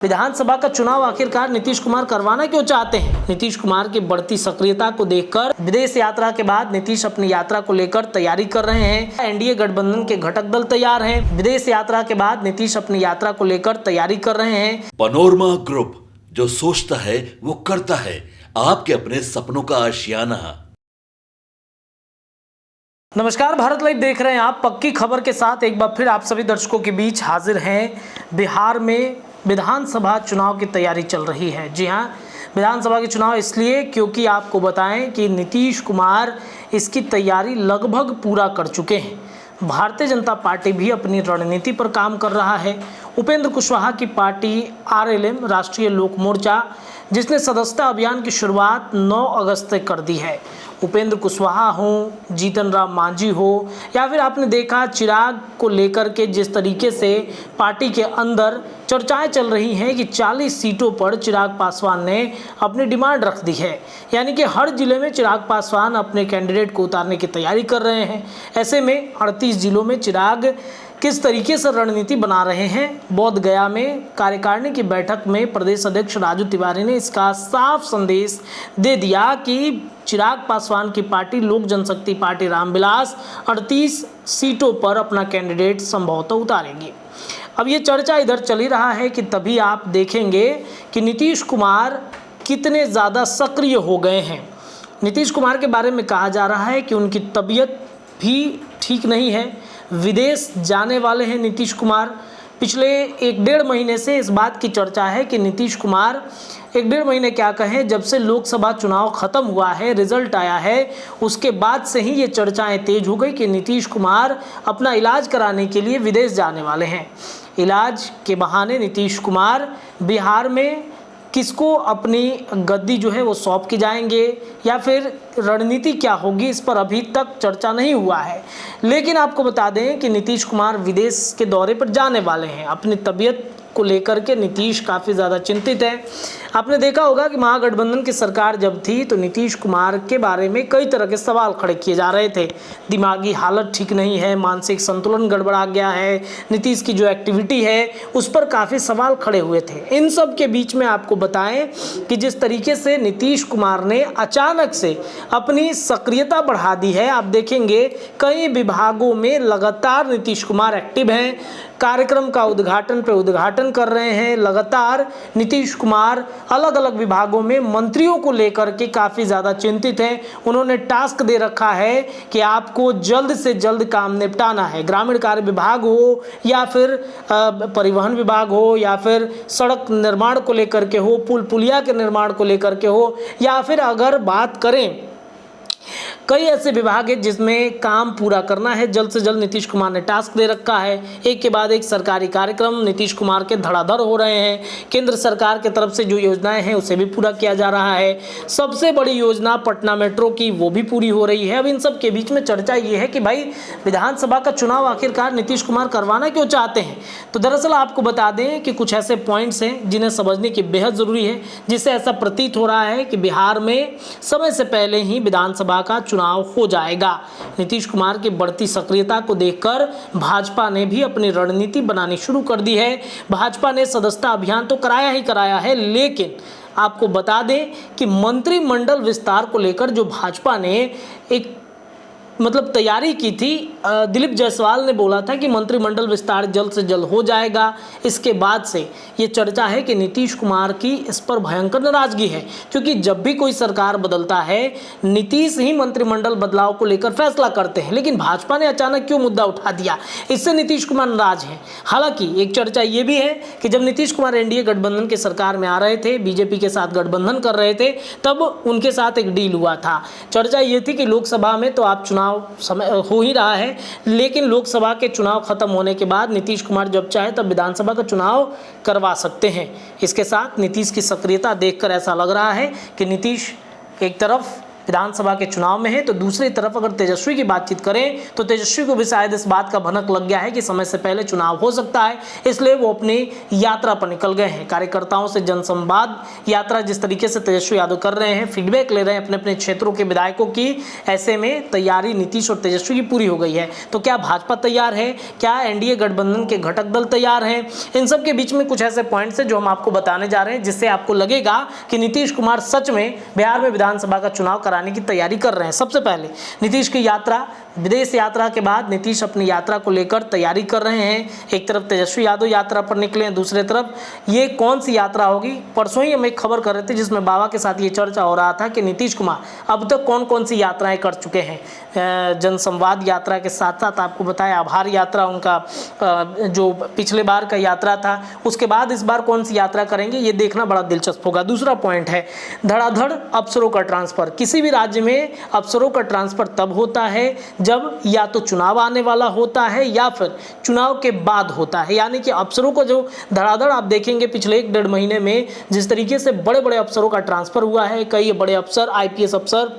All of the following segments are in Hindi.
विधानसभा का चुनाव आखिरकार नीतीश कुमार करवाना क्यों चाहते हैं? नीतीश कुमार की बढ़ती सक्रियता को देखकर विदेश यात्रा के बाद नीतीश अपनी यात्रा को लेकर तैयारी कर रहे हैं। एनडीए गठबंधन के घटक दल तैयार हैं। विदेश यात्रा के बाद नीतीश अपनी यात्रा को लेकर तैयारी कर रहे हैं। पनोरमा ग्रुप, जो सोचता है वो करता है, आपके अपने सपनों का आशियाना। नमस्कार, भारत लाइव देख रहे हैं आप। पक्की खबर के साथ एक बार फिर आप सभी दर्शकों के बीच हाजिर हैं। बिहार में विधानसभा चुनाव की तैयारी चल रही है। जी हाँ, विधानसभा के चुनाव इसलिए क्योंकि आपको बताएं कि नीतीश कुमार इसकी तैयारी लगभग पूरा कर चुके हैं। भारतीय जनता पार्टी भी अपनी रणनीति पर काम कर रहा है। उपेंद्र कुशवाहा की पार्टी आरएलएम, राष्ट्रीय लोक मोर्चा, जिसने सदस्यता अभियान की शुरुआत 9 अगस्त से कर दी है। उपेंद्र कुशवाहा हो, जीतन राम मांझी हो, या फिर आपने देखा चिराग को लेकर के जिस तरीके से पार्टी के अंदर चर्चाएं चल रही हैं कि 40 सीटों पर चिराग पासवान ने अपनी डिमांड रख दी है। यानी कि हर जिले में चिराग पासवान अपने कैंडिडेट को उतारने की तैयारी कर रहे हैं। ऐसे में 38 जिलों में चिराग किस तरीके से रणनीति बना रहे हैं? बोध गया में कार्यकारिणी की बैठक में प्रदेश अध्यक्ष राजू तिवारी ने इसका साफ संदेश दे दिया कि चिराग पासवान की पार्टी लोक जनशक्ति पार्टी रामविलास 38 सीटों पर अपना कैंडिडेट संभवतः उतारेगी। अब ये चर्चा इधर चल ही रहा है कि तभी आप देखेंगे कि नीतीश कुमार कितने ज़्यादा सक्रिय हो गए हैं। नीतीश कुमार के बारे में कहा जा रहा है कि उनकी तबीयत भी ठीक नहीं है, विदेश जाने वाले हैं नीतीश कुमार। पिछले 1-1.5 महीने से इस बात की चर्चा है कि नीतीश कुमार 1-1.5 महीने क्या कहें, जब से लोकसभा चुनाव खत्म हुआ है, रिजल्ट आया है, उसके बाद से ही ये चर्चाएं तेज हो गई कि नीतीश कुमार अपना इलाज कराने के लिए विदेश जाने वाले हैं। इलाज के बहाने नीतीश कुमार बिहार में किसको अपनी गद्दी जो है वो सौंप के जाएंगे या फिर रणनीति क्या होगी, इस पर अभी तक चर्चा नहीं हुआ है। लेकिन आपको बता दें कि नीतीश कुमार विदेश के दौरे पर जाने वाले हैं। अपनी तबीयत को लेकर के नीतीश काफ़ी ज़्यादा चिंतित है। आपने देखा होगा कि महागठबंधन की सरकार जब थी तो नीतीश कुमार के बारे में कई तरह के सवाल खड़े किए जा रहे थे। दिमागी हालत ठीक नहीं है, मानसिक संतुलन गड़बड़ा गया है, नीतीश की जो एक्टिविटी है उस पर काफ़ी सवाल खड़े हुए थे। इन सब के बीच में आपको बताएं कि जिस तरीके से नीतीश कुमार ने अचानक से अपनी सक्रियता बढ़ा दी है, आप देखेंगे कई विभागों में लगातार नीतीश कुमार एक्टिव हैं। कार्यक्रम का उद्घाटन पे उद्घाटन कर रहे हैं। लगातार नीतीश कुमार अलग अलग विभागों में मंत्रियों को लेकर के काफ़ी ज़्यादा चिंतित हैं। उन्होंने टास्क दे रखा है कि आपको जल्द से जल्द काम निपटाना है। ग्रामीण कार्य विभाग हो या फिर परिवहन विभाग हो या फिर सड़क निर्माण को लेकर के हो, पुल पुलिया के निर्माण को लेकर के हो, या फिर अगर बात करें कई ऐसे विभाग हैं जिसमें काम पूरा करना है, जल्द से जल्द नीतीश कुमार ने टास्क दे रखा है। एक के बाद एक सरकारी कार्यक्रम नीतीश कुमार के धड़ाधड़ हो रहे हैं। केंद्र सरकार की तरफ से जो योजनाएं हैं उसे भी पूरा किया जा रहा है। सबसे बड़ी योजना पटना मेट्रो की वो भी पूरी हो रही है। अब इन सब के बीच में चर्चा ये है कि भाई विधानसभा का चुनाव आखिरकार नीतीश कुमार करवाना क्यों चाहते हैं? तो दरअसल आपको बता दें कि कुछ ऐसे पॉइंट्स हैं जिन्हें समझने की बेहद ज़रूरी है, जिससे ऐसा प्रतीत हो रहा है कि बिहार में समय से पहले ही विधानसभा का चुनाव हो जाएगा। नीतीश कुमार की बढ़ती सक्रियता को देखकर भाजपा ने भी अपनी रणनीति बनानी शुरू कर दी है। भाजपा ने सदस्यता अभियान तो कराया ही कराया है, लेकिन आपको बता दें कि मंत्रिमंडल विस्तार को लेकर जो भाजपा ने एक तैयारी की थी, दिलीप जायसवाल ने बोला था कि मंत्रिमंडल विस्तार जल्द से जल्द हो जाएगा। इसके बाद से ये चर्चा है कि नीतीश कुमार की इस पर भयंकर नाराजगी है, क्योंकि जब भी कोई सरकार बदलता है नीतीश ही मंत्रिमंडल बदलाव को लेकर फैसला करते हैं, लेकिन भाजपा ने अचानक क्यों मुद्दा उठा दिया, इससे नीतीश कुमार नाराज हैं। हालांकि एक चर्चा ये भी है कि जब नीतीश कुमार एनडीए गठबंधन की सरकार में आ रहे थे, बीजेपी के साथ गठबंधन कर रहे थे, तब उनके साथ एक डील हुआ था। चर्चा ये थी कि लोकसभा में तो आप चुनाव समय हो ही रहा है, लेकिन लोकसभा के चुनाव खत्म होने के बाद नीतीश कुमार जब चाहे तब विधानसभा का चुनाव करवा सकते हैं। इसके साथ नीतीश की सक्रियता देखकर ऐसा लग रहा है कि नीतीश एक तरफ विधानसभा के चुनाव में है। तो दूसरी तरफ अगर तेजस्वी की बातचीत करें तो तेजस्वी को भी शायद इस बात का भनक लग गया है कि समय से पहले चुनाव हो सकता है, इसलिए वो अपनी यात्रा पर निकल गए हैं। कार्यकर्ताओं से जनसंवाद यात्रा जिस तरीके से तेजस्वी यादव कर रहे हैं, फीडबैक ले रहे हैं अपने अपने क्षेत्रों के विधायकों की, ऐसे में तैयारी नीतीश और तेजस्वी की पूरी हो गई है। तो क्या भाजपा तैयार है, क्या एनडीए गठबंधन के घटक दल तैयार हैं? इन सब के बीच में कुछ ऐसे पॉइंट्स हैं जो हम आपको बताने जा रहे हैं, जिससे आपको लगेगा कि नीतीश कुमार सच में बिहार में विधानसभा का चुनाव कराने की तैयारी कर रहे हैं। सबसे पहले नीतीश की यात्रा, विदेश यात्रा के बाद नीतीश अपनी यात्रा को लेकर तैयारी कर रहे हैं। एक तरफ तेजस्वी यादव यात्रा पर निकले हैं, दूसरी तरफ ये कौन सी यात्रा होगी। परसों ही हम एक खबर कर रहे थे जिसमें बाबा के साथ ये चर्चा हो रहा था कि नीतीश कुमार अब तक कौन कौन सी यात्राएं कर चुके हैं। जनसंवाद यात्रा के साथ साथ आपको बताया आभार यात्रा उनका जो पिछले बार का यात्रा था, उसके बाद इस बार कौन सी यात्रा करेंगे, ये देखना बड़ा दिलचस्प होगा। दूसरा पॉइंट है धड़ाधड़ अफसरों का ट्रांसफर। किसी भी राज्य में अफसरों का ट्रांसफर तब होता है जब या तो चुनाव आने वाला होता है या फिर चुनाव के बाद होता है। यानी कि अफसरों को जो धड़ाधड़ आप देखेंगे पिछले 1-1.5 महीने में जिस तरीके से बड़े बड़े अफसरों का ट्रांसफर हुआ है, कई बड़े अफसर आईपीएस अफसर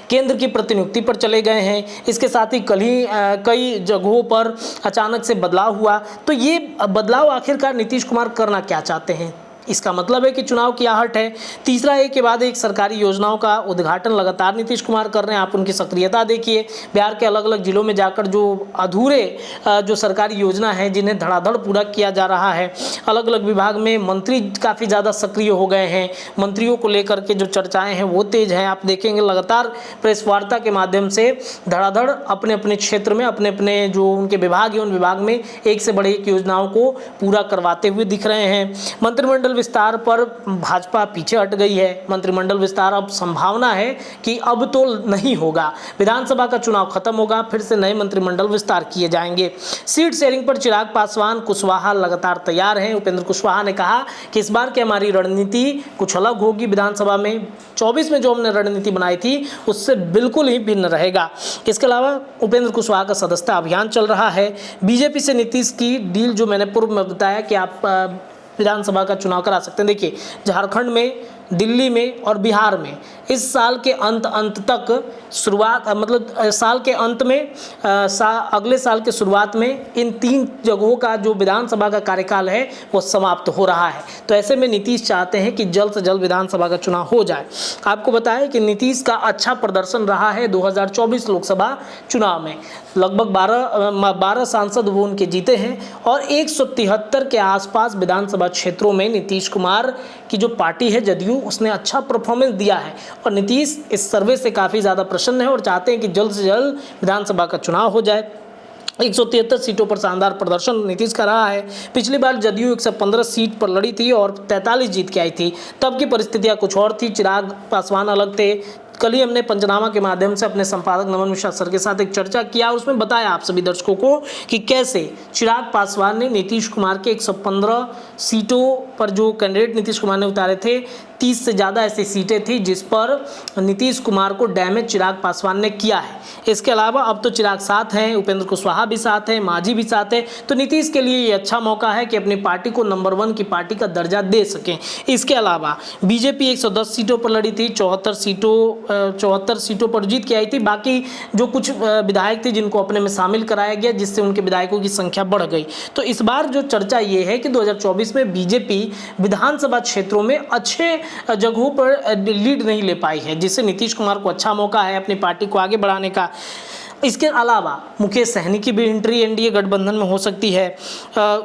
केंद्र की प्रतिनियुक्ति पर चले गए हैं। इसके साथ ही कल ही कई जगहों पर अचानक से बदलाव हुआ। तो ये बदलाव आखिरकार नीतीश कुमार करना क्या चाहते हैं, इसका मतलब है कि चुनाव की आहट है। तीसरा, एक के बाद एक सरकारी योजनाओं का उद्घाटन लगातार नीतीश कुमार कर रहे हैं। आप उनकी सक्रियता देखिए, बिहार के अलग अलग जिलों में जाकर जो अधूरे जो सरकारी योजना है जिन्हें धड़ाधड़ पूरा किया जा रहा है। अलग अलग विभाग में मंत्री काफ़ी ज़्यादा सक्रिय हो गए हैं, मंत्रियों को लेकर के जो चर्चाएँ हैं वो तेज हैं। आप देखेंगे लगातार प्रेस वार्ता के माध्यम से धड़ाधड़ अपने अपने क्षेत्र में अपने अपने जो उनके विभाग है उन विभाग में एक से बड़े एक योजनाओं को पूरा करवाते हुए दिख रहे हैं। मंत्रिमंडल विस्तार पर भाजपा पीछे हट गई है। मंत्रिमंडल विस्तार अब संभावना है कि अब तो नहीं होगा, विधानसभा का चुनाव खत्म होगा, फिर से नए मंत्रिमंडल विस्तार किए जाएंगे। सीट शेयरिंग पर चिराग पासवान कुशवाहा लगातार तैयार हैं। उपेंद्र कुशवाहा ने कहा कि इस बार की हमारी रणनीति कुछ अलग होगी, विधानसभा में 24 में जो हमने रणनीति बनाई थी उससे बिल्कुल ही भिन्न रहेगा। इसके अलावा उपेंद्र कुशवाहा का सदस्यता अभियान चल रहा है। बीजेपी से नीतीश की डील, जो मैंने पूर्व में बताया कि आप विधानसभा का चुनाव करा सकते हैं। देखिए, झारखंड में, दिल्ली में और बिहार में इस साल के अंत तक शुरुआत, मतलब साल के अंत में अगले साल के शुरुआत में इन 3 जगहों का जो विधानसभा का कार्यकाल है वो समाप्त हो रहा है। तो ऐसे में नीतीश चाहते हैं कि जल्द से जल्द विधानसभा का चुनाव हो जाए। आपको बताएं कि नीतीश का अच्छा प्रदर्शन रहा है 2024 लोकसभा चुनाव में। लगभग 12 सांसद वो उनके जीते हैं और 173 के आसपास विधानसभा क्षेत्रों में नीतीश कुमार की जो पार्टी है जदयू, उसने अच्छा परफॉर्मेंस दिया है। और नीतीश इस सर्वे से काफ़ी ज़्यादा प्रसन्न है और चाहते हैं कि जल्द से जल्द विधानसभा का चुनाव हो जाए। 173 सीटों पर शानदार प्रदर्शन नीतीश का रहा है। पिछली बार जदयू 115 सीट पर लड़ी थी और 43 जीत के आई थी। तब की परिस्थितियां कुछ और थी, चिराग पासवान अलग थे। कल ही हमने पंचनामा के माध्यम से अपने संपादक नमन मिश्रा सर के साथ एक चर्चा किया, उसमें बताया आप सभी दर्शकों को कि कैसे चिराग पासवान ने नीतीश कुमार के 115 सीटों पर जो कैंडिडेट नीतीश कुमार ने उतारे थे, 30 से ज़्यादा ऐसी सीटें थी जिस पर नीतीश कुमार को डैमेज चिराग पासवान ने किया है। इसके अलावा अब तो चिराग साथ हैं, उपेंद्र कुशवाहा भी साथ हैं, मांझी भी साथ हैं। तो नीतीश के लिए ये अच्छा मौका है कि अपनी पार्टी को नंबर 1 की पार्टी का दर्जा दे सकें। इसके अलावा बीजेपी 110 सीटों पर लड़ी थी, 74 सीटों पर जीत के आई थी। बाकी जो कुछ विधायक थे जिनको अपने में शामिल कराया गया, जिससे उनके विधायकों की संख्या बढ़ गई। तो इस बार जो चर्चा ये है कि 2024 में बीजेपी विधानसभा क्षेत्रों में अच्छे जगहों पर लीड नहीं ले पाई है, जिससे नीतीश कुमार को अच्छा मौका है अपनी पार्टी को आगे बढ़ाने का। इसके अलावा मुकेश सहनी की भी एंट्री एनडीए गठबंधन में हो सकती है।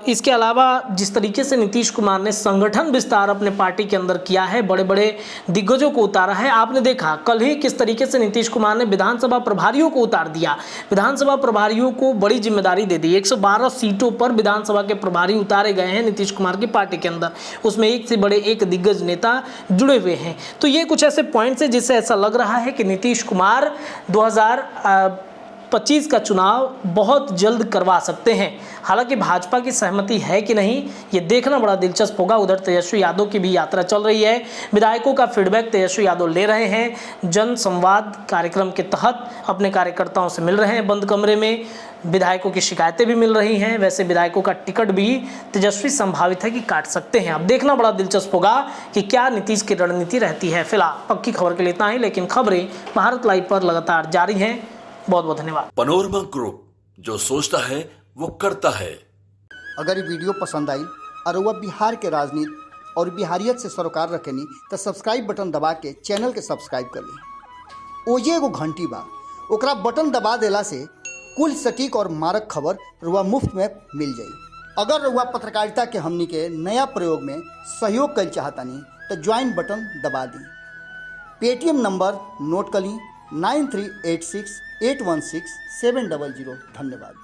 इसके अलावा जिस तरीके से नीतीश कुमार ने संगठन विस्तार अपने पार्टी के अंदर किया है, बड़े बड़े दिग्गजों को उतारा है। आपने देखा कल ही किस तरीके से नीतीश कुमार ने विधानसभा प्रभारियों को उतार दिया, विधानसभा प्रभारियों को बड़ी जिम्मेदारी दे दी। 112 सीटों पर विधानसभा के प्रभारी उतारे गए हैं नीतीश कुमार की पार्टी के अंदर, उसमें एक से बड़े एक दिग्गज नेता जुड़े हुए हैं। तो ये कुछ ऐसे पॉइंट्स हैं जिससे ऐसा लग रहा है कि नीतीश कुमार 2025 का चुनाव बहुत जल्द करवा सकते हैं। हालांकि भाजपा की सहमति है कि नहीं, ये देखना बड़ा दिलचस्प होगा। उधर तेजस्वी यादव की भी यात्रा चल रही है, विधायकों का फीडबैक तेजस्वी यादव ले रहे हैं। जन संवाद कार्यक्रम के तहत अपने कार्यकर्ताओं से मिल रहे हैं बंद कमरे में। विधायकों की शिकायतें भी मिल रही हैं। वैसे विधायकों का टिकट भी तेजस्वी संभावित है कि काट सकते हैं। अब देखना बड़ा दिलचस्प होगा कि क्या नीतीश की रणनीति रहती है। फिलहाल पक्की खबर के लिए इतना ही, लेकिन खबरें भारत लाइव पर लगातार जारी हैं। बहुत बहुत धन्यवाद। पनोरमा ग्रुप, जो सोचता है वो करता है। अगर ये वीडियो पसंद आई और वह बिहार के राजनीति और बिहारियत से सरोकार रखेनी तो सब्सक्राइब बटन दबा के चैनल के सब्सक्राइब कर ली। ओजे एगो घंटी बा, ओकरा बटन दबा देला से कुल सटीक और मारक खबर रुआ मुफ्त में मिल जाई। अगर रुआ पत्रकारिता के हमनी के नया प्रयोग में सहयोग कर चाहतानी तो ज्वाइन बटन दबा दी। पेटीएम नंबर नोट कर ली 9386816700। धन्यवाद।